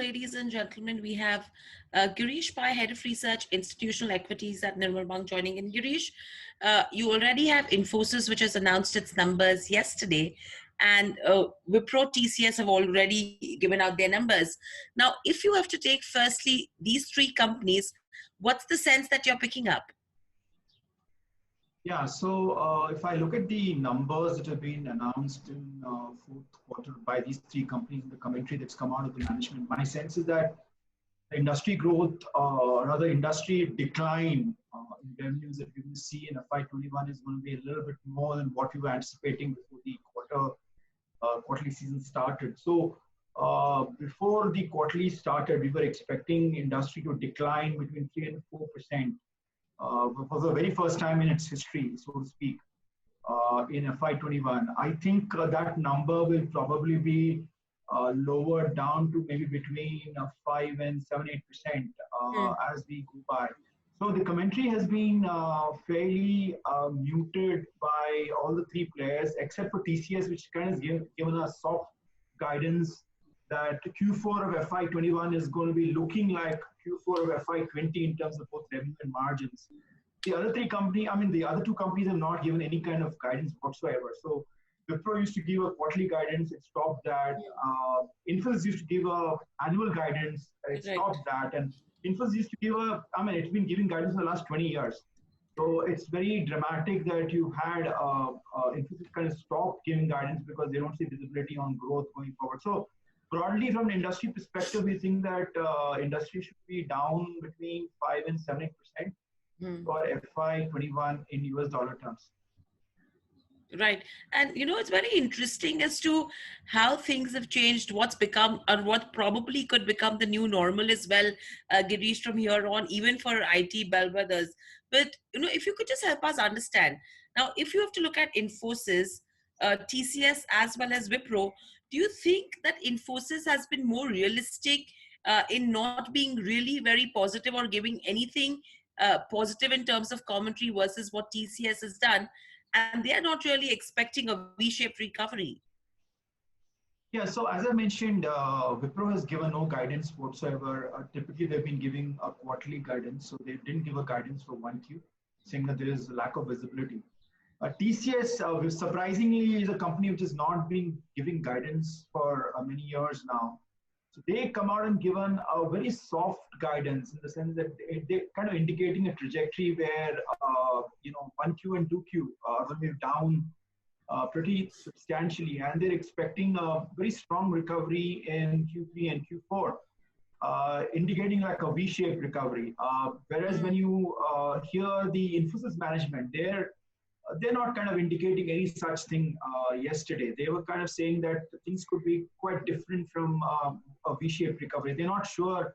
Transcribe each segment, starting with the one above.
ladies and gentlemen, we have Girish Pai, Head of Research, Institutional Equities at Nirmal joining in. Girish, you already have Infosys, which has announced its numbers yesterday, and Wipro, TCS have already given out their numbers. Now, if you have to take firstly these three companies, what's the sense that you're picking up? Yeah, so if I look at the numbers that have been announced in fourth quarter by these three companies, the commentary that's come out of the management, my sense is that the industry growth, or rather industry decline in revenues that we will see in FY21 is going to be a little bit more than what we were anticipating before the quarterly season started. So before the quarterly started, we were expecting industry to decline between 3 and 4%. For the very first time in its history, so to speak, in FY21. I think that number will probably be lowered down to maybe between 5 and 7-8% as we go by. So the commentary has been fairly muted by all the three players, except for TCS, which kind of given us soft guidance that Q4 of FY21 is going to be looking like Q4 of FY20 in terms of both revenue and margins. The other three companies, the other two companies have not given any kind of guidance whatsoever. So Wipro used to give a quarterly guidance, it stopped that. Infosys used to give a annual guidance, it stopped that. And Infosys used to give it's been giving guidance for the last 20 years. So it's very dramatic that you had Infosys kind of stop giving guidance because they don't see visibility on growth going forward. So broadly, from an industry perspective, we think that industry should be down between 5 and 7% for FY21 in US dollar terms. Right. And, it's very interesting as to how things have changed, what's become or what probably could become the new normal as well, Girish, from here on, even for IT bellwethers. But, if you could just help us understand. Now, if you have to look at Infosys, TCS as well as Wipro, do you think that Infosys has been more realistic in not being really very positive or giving anything positive in terms of commentary versus what TCS has done? And they are not really expecting a V-shaped recovery. Yeah, so as I mentioned, Wipro has given no guidance whatsoever. Typically, they've been giving a quarterly guidance, so they didn't give a guidance for 1Q, saying that there is a lack of visibility. TCS, surprisingly, is a company which has not been giving guidance for many years now. So they come out and given a very soft guidance in the sense that they're kind of indicating a trajectory where, 1Q and 2Q are going to be down pretty substantially, and they're expecting a very strong recovery in Q3 and Q4, indicating like a V-shaped recovery. Whereas when you hear the Infosys management, they're not kind of indicating any such thing yesterday. They were kind of saying that things could be quite different from a V-shaped recovery. They're not sure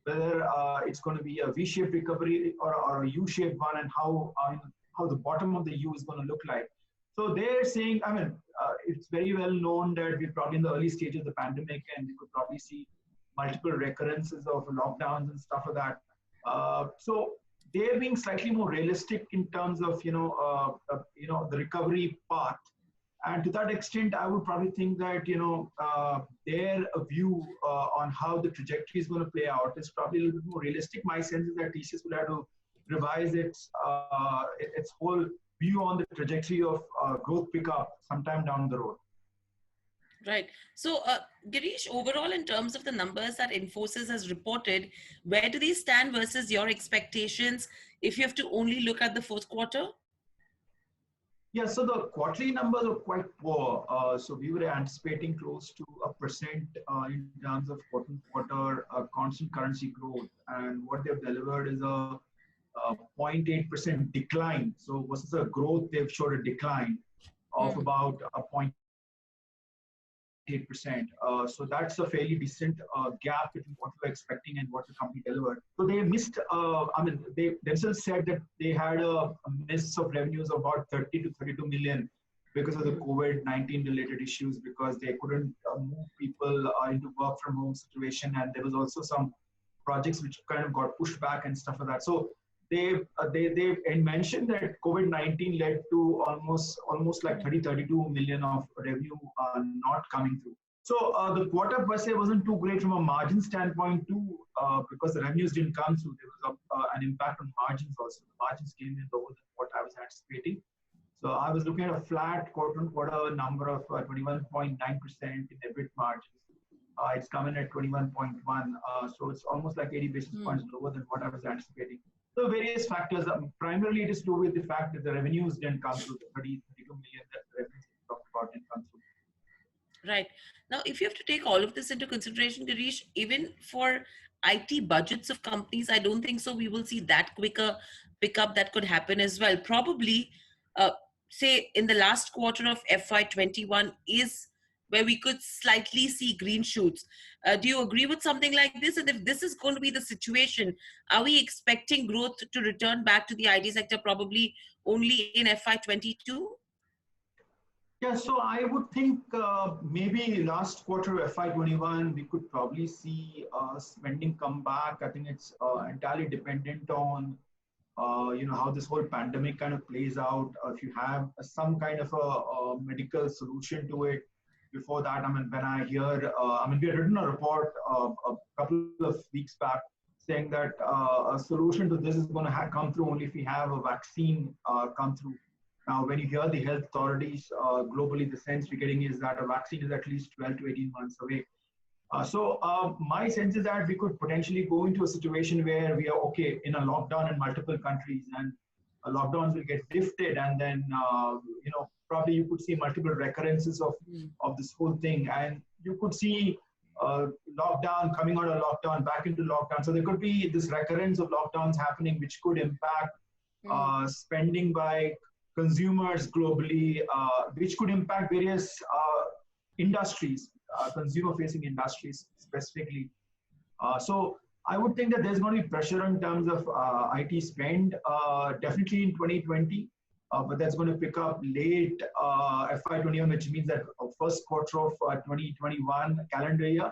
whether it's going to be a V-shaped recovery or a U-shaped one, and how the bottom of the U is going to look like. So they're saying, it's very well known that we're probably in the early stage of the pandemic, and we could probably see multiple recurrences of lockdowns and stuff like that. So they're being slightly more realistic in terms of the recovery path, and to that extent, I would probably think that their view on how the trajectory is going to play out is probably a little bit more realistic. My sense is that TCS will have to revise its whole view on the trajectory of growth pickup sometime down the road. Right. So, Girish, overall, in terms of the numbers that Infosys has reported, where do they stand versus your expectations if you have to only look at the fourth quarter? Yeah, so the quarterly numbers are quite poor. So we were anticipating close to 1% in terms of quarter constant currency growth. And what they've delivered is a 0.8% decline. So versus a growth, they've showed a decline of about a 0.8%. So that's a fairly decent gap between what we were expecting and what the company delivered. So they missed, they themselves said that they had a miss of revenues of about 30 to 32 million because of the COVID-19 related issues, because they couldn't move people into work from home situation. And there was also some projects which kind of got pushed back and stuff like that. So they mentioned that COVID-19 led to almost like 32 million of revenue not coming through. So the quarter per se wasn't too great from a margin standpoint too, because the revenues didn't come through. There was an impact on margins also. The margins came in lower than what I was anticipating. So I was looking at a flat quarter-on-quarter number of 21.9% in EBIT margins. It's coming at 21.1, so it's almost like 80 basis points lower than what I was anticipating. So various factors. Primarily, it is to do with the fact that the revenues didn't come through. The 32 million that the revenues we talked about didn't come through. Right. Now, if you have to take all of this into consideration, Girish, even for IT budgets of companies, I don't think so. We will see that quicker pickup that could happen as well. Probably, uh, say, in the last quarter of FY21 is where we could slightly see green shoots. Do you agree with something like this? And if this is going to be the situation, are we expecting growth to return back to the IT sector probably only in FY22? Yeah, so I would think maybe last quarter FY21 we could probably see spending come back. I think it's entirely dependent on how this whole pandemic kind of plays out. If you have some kind of a medical solution to it. Before that, I mean, when I hear, we had written a report a couple of weeks back saying that a solution to this is going to come through only if we have a vaccine come through. Now, when you hear the health authorities globally, the sense we're getting is that a vaccine is at least 12 to 18 months away. So my sense is that we could potentially go into a situation where we are okay in a lockdown in multiple countries, and lockdowns will get lifted, and then probably you could see multiple recurrences of this whole thing, and you could see lockdown coming out of lockdown back into lockdown. So there could be this recurrence of lockdowns happening, which could impact spending by consumers globally, which could impact various industries, consumer-facing industries specifically. So I would think that there's going to be pressure in terms of IT spend, definitely in 2020, but that's going to pick up late FY21, which means that first quarter of 2021 calendar year.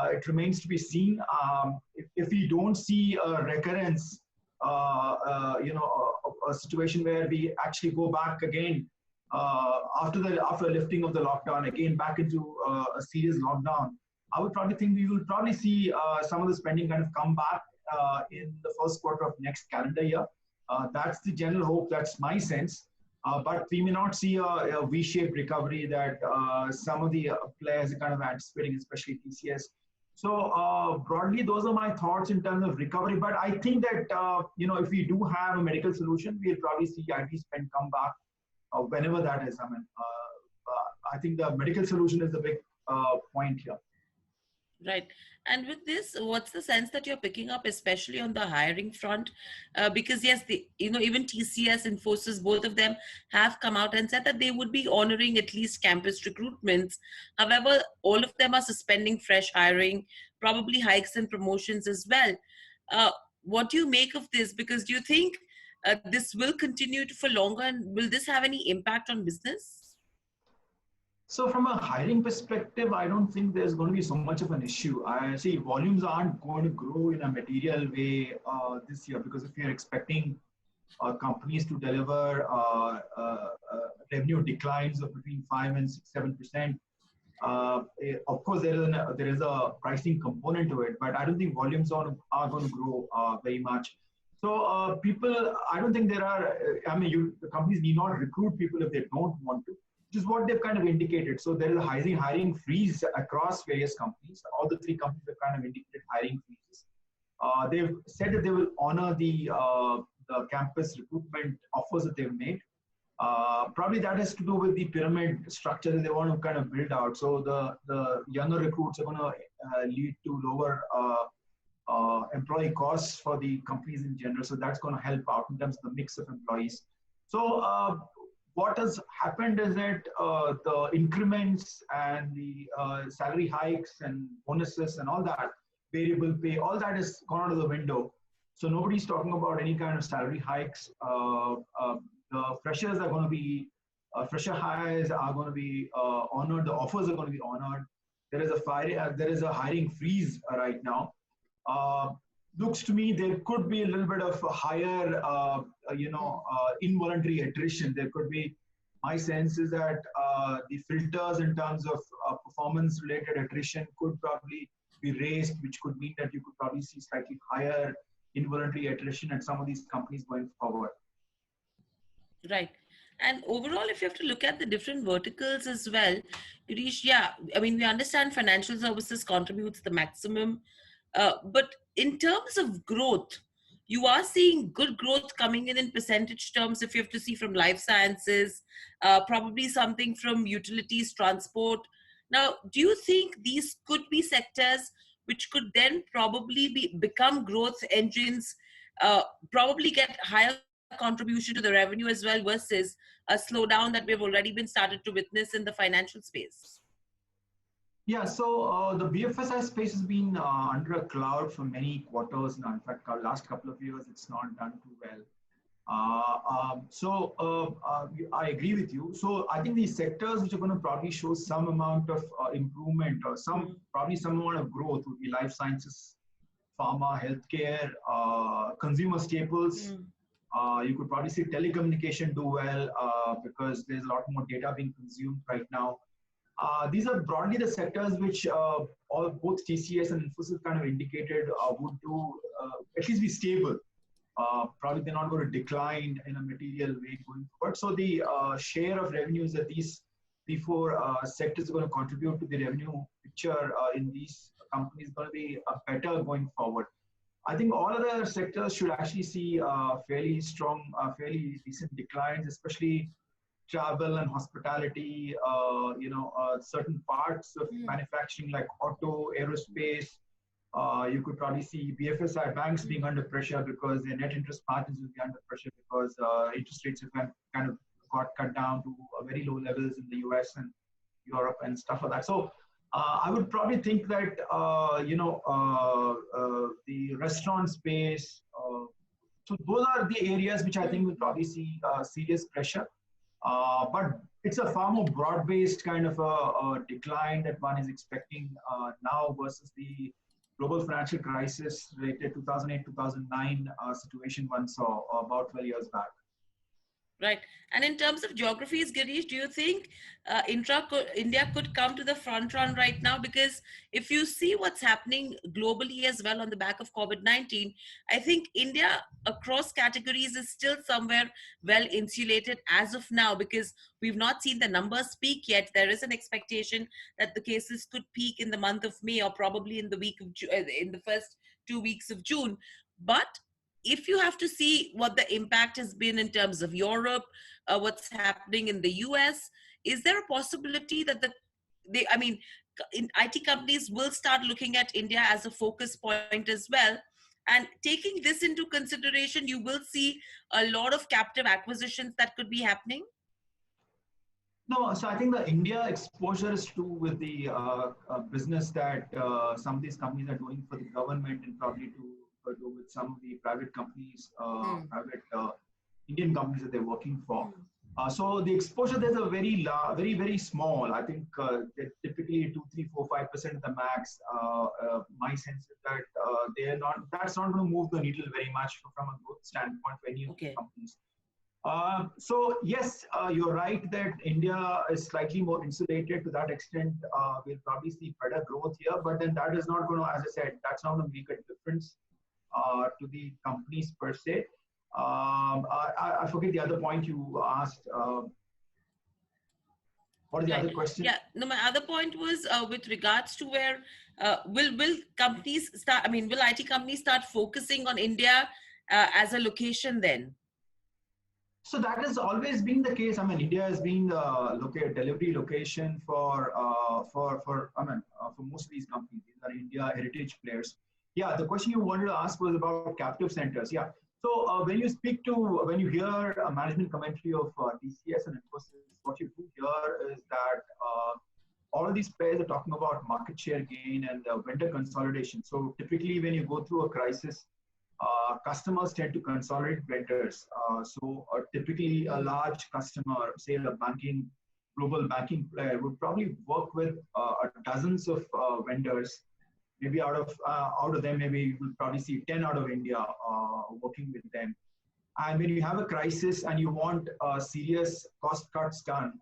It remains to be seen. If we don't see a recurrence, a situation where we actually go back again after lifting of the lockdown, again back into a serious lockdown, I would probably think we will probably see some of the spending kind of come back in the first quarter of next calendar year. That's the general hope. That's my sense. But we may not see a V-shaped recovery that some of the players are kind of anticipating, especially TCS. So broadly, those are my thoughts in terms of recovery. But I think that if we do have a medical solution, we'll probably see IT spend come back whenever that is. I think the medical solution is the big point here. Right. And with this, what's the sense that you're picking up, especially on the hiring front? Because yes, even TCS, Infosys, both of them have come out and said that they would be honoring at least campus recruitments. However, all of them are suspending fresh hiring, probably hikes and promotions as well. What do you make of this? Because do you think this will continue for longer, and will this have any impact on business? So from a hiring perspective, I don't think there's going to be so much of an issue. I see volumes aren't going to grow in a material way this year, because if you're expecting companies to deliver revenue declines of between 5 and 6-7%, of course there is a pricing component to it, but I don't think volumes are going to grow very much. So I don't think the companies need not recruit people if they don't want to. Which is what they've kind of indicated. So there is a hiring freeze across various companies. All the three companies have kind of indicated hiring freezes. They've said that they will honor the campus recruitment offers that they've made. Probably that has to do with the pyramid structure that they want to kind of build out. So the younger recruits are going to lead to lower employee costs for the companies in general. So that's going to help out in terms of the mix of employees. So what has happened is that the increments and the salary hikes and bonuses and all that, variable pay, all that is gone out of the window. So nobody's talking about any kind of salary hikes. The freshers are going to be, fresher hires are going to be honored. The offers are going to be honored. There is a hiring freeze right now. Looks to me there could be a little bit of a higher, involuntary attrition. There could be, my sense is that the filters in terms of performance-related attrition could probably be raised, which could mean that you could probably see slightly higher involuntary attrition at some of these companies going forward. Right. And overall, if you have to look at the different verticals as well, Girish, yeah, I mean, we understand financial services contributes the maximum. But in terms of growth, you are seeing good growth coming in percentage terms. If you have to see from life sciences, probably something from utilities, transport. Now, do you think these could be sectors which could then probably become growth engines, uh, probably get higher contribution to the revenue as well versus a slowdown that we've already been started to witness in the financial space? Yeah, so the BFSI space has been under a cloud for many quarters now. In fact, last couple of years, it's not done too well. I agree with you. So I think these sectors which are going to probably show some amount of improvement or probably some amount of growth would be life sciences, pharma, healthcare, consumer staples. You could probably see telecommunication do well because there's a lot more data being consumed right now. These are broadly the sectors which both TCS and Infosys kind of indicated would do at least be stable. Probably they're not going to decline in a material way going forward. So the share of revenues that these three, four sectors are going to contribute to the revenue picture in these companies is going to be better going forward. I think all other sectors should actually see fairly strong, fairly decent declines, especially travel and hospitality, certain parts of manufacturing like auto, aerospace. You could probably see BFSI banks being under pressure because their net interest margins will be under pressure because interest rates have kind of got cut down to very low levels in the US and Europe and stuff like that. So I would probably think that, the restaurant space, so those are the areas which I think will probably see serious pressure. But it's a far more broad-based kind of a decline that one is expecting now versus the global financial crisis related 2008-2009 situation one saw about 12 years back. Right. And in terms of geographies, Girish, do you think India could come to the front run right now? Because if you see what's happening globally as well on the back of COVID-19, I think India across categories is still somewhere well insulated as of now because we've not seen the numbers peak yet. There is an expectation that the cases could peak in the month of May or probably in the in the first 2 weeks of June. But if you have to see what the impact has been in terms of Europe, what's happening in the US, is there a possibility that in IT companies will start looking at India as a focus point as well? And taking this into consideration, you will see a lot of captive acquisitions that could be happening. No, so I think the India exposure is true with the business that some of these companies are doing for the government and probably to do with some of the private companies, private Indian companies that they're working for. So the exposure there's a very, very small. I think they're typically 2, 3, 4, 5% of the max. My sense is that that's not going to move the needle very much from a growth standpoint for any of the companies. So yes, you're right that India is slightly more insulated to that extent. We'll probably see better growth here, but then that is not going to, as I said, that's not going to make a difference to the companies per se. I forget the other point you asked. What is the other question? Yeah, no, my other point was with regards to where will companies start, I mean, will IT companies start focusing on India as a location then? So that has always been the case. I mean, India has been the delivery location for most of these companies. These are India heritage players. Yeah, the question you wanted to ask was about captive centers. Yeah. So when you hear a management commentary of TCS and Infosys, what you do hear is that all of these players are talking about market share gain and vendor consolidation. So typically when you go through a crisis, customers tend to consolidate vendors. Typically a large customer, say a global banking player, would probably work with dozens of vendors. Maybe out of them, maybe you will probably see 10 out of India working with them. And when you have a crisis and you want serious cost cuts done,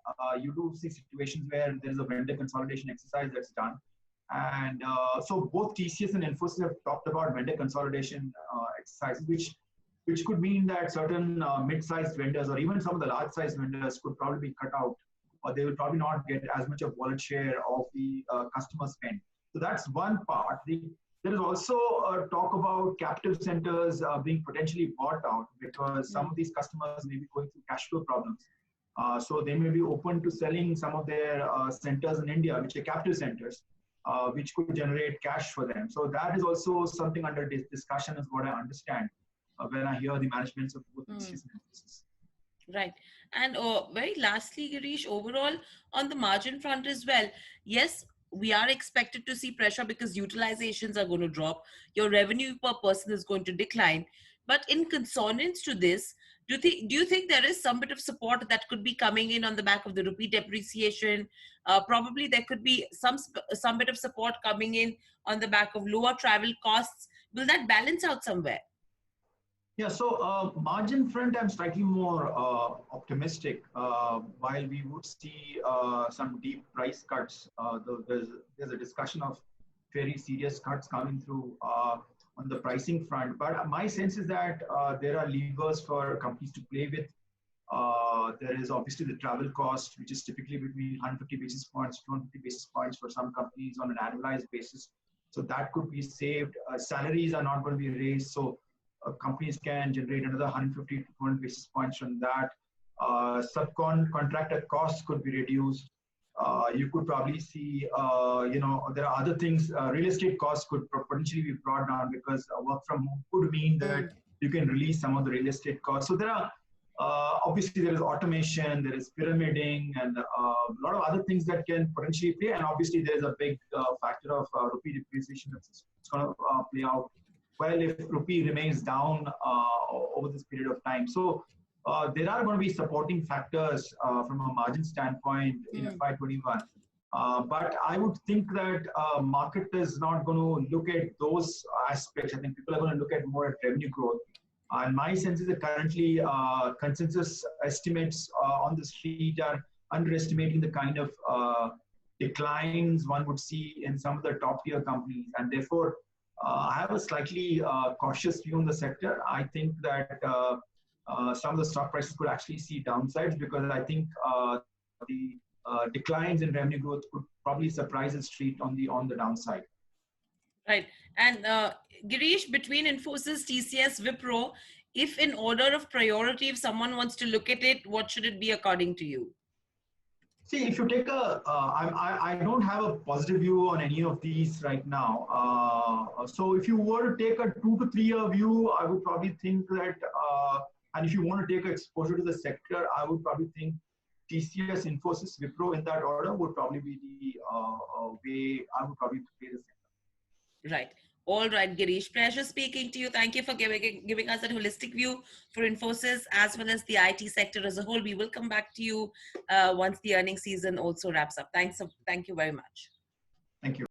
you do see situations where there is a vendor consolidation exercise that's done. And so both TCS and Infosys have talked about vendor consolidation exercises, which could mean that certain mid-sized vendors or even some of the large-sized vendors could probably be cut out, or they will probably not get as much of wallet share of the customer spend. So that's one part. There is also talk about captive centers being potentially bought out because some of these customers may be going through cash flow problems. So they may be open to selling some of their centers in India, which are captive centers, which could generate cash for them. So that is also something under discussion, is what I understand when I hear the managements of both TCS and Infosys. Right. And very lastly, Girish, overall on the margin front as well, yes, we are expected to see pressure because utilizations are going to drop. Your revenue per person is going to decline. But in consonance to this, do you think there is some bit of support that could be coming in on the back of the rupee depreciation? Probably there could be some bit of support coming in on the back of lower travel costs. Will that balance out somewhere? Yeah, so margin front, I'm slightly more optimistic. While we would see some deep price cuts, there's a discussion of very serious cuts coming through on the pricing front. But my sense is that there are levers for companies to play with. There is obviously the travel cost, which is typically between 150 basis points, 250 basis points for some companies on an annualized basis. So that could be saved. Salaries are not going to be raised. So companies can generate another 150 to 200 basis points from that. Subcontractor costs could be reduced. You could probably see, there are other things. Real estate costs could potentially be brought down because work from home could mean that you can release some of the real estate costs. So there are, obviously there is automation, there is pyramiding, and a lot of other things that can potentially play. And obviously there is a big factor of rupee depreciation that's going to play out well if rupee remains down over this period of time. So there are going to be supporting factors from a margin standpoint in FY21. But I would think that market is not going to look at those aspects. I think people are going to look at more at revenue growth. And my sense is that currently consensus estimates on the street are underestimating the kind of declines one would see in some of the top tier companies. And therefore, I have a slightly cautious view on the sector. I think that some of the stock prices could actually see downsides because I think the declines in revenue growth could probably surprise the street on the downside. Right. And Girish, between Infosys, TCS, Wipro, if in order of priority, if someone wants to look at it, what should it be according to you? See, if you take I don't have a positive view on any of these right now. So if you were to take a 2 to 3 year view, I would probably think that, and if you want to take exposure to the sector, I would probably think TCS, Infosys, Wipro in that order would probably be the way I would probably play the sector. Right. All right, Girish. Pleasure speaking to you. Thank you for giving us that holistic view for Infosys as well as the IT sector as a whole. We will come back to you once the earnings season also wraps up. Thank you very much. Thank you.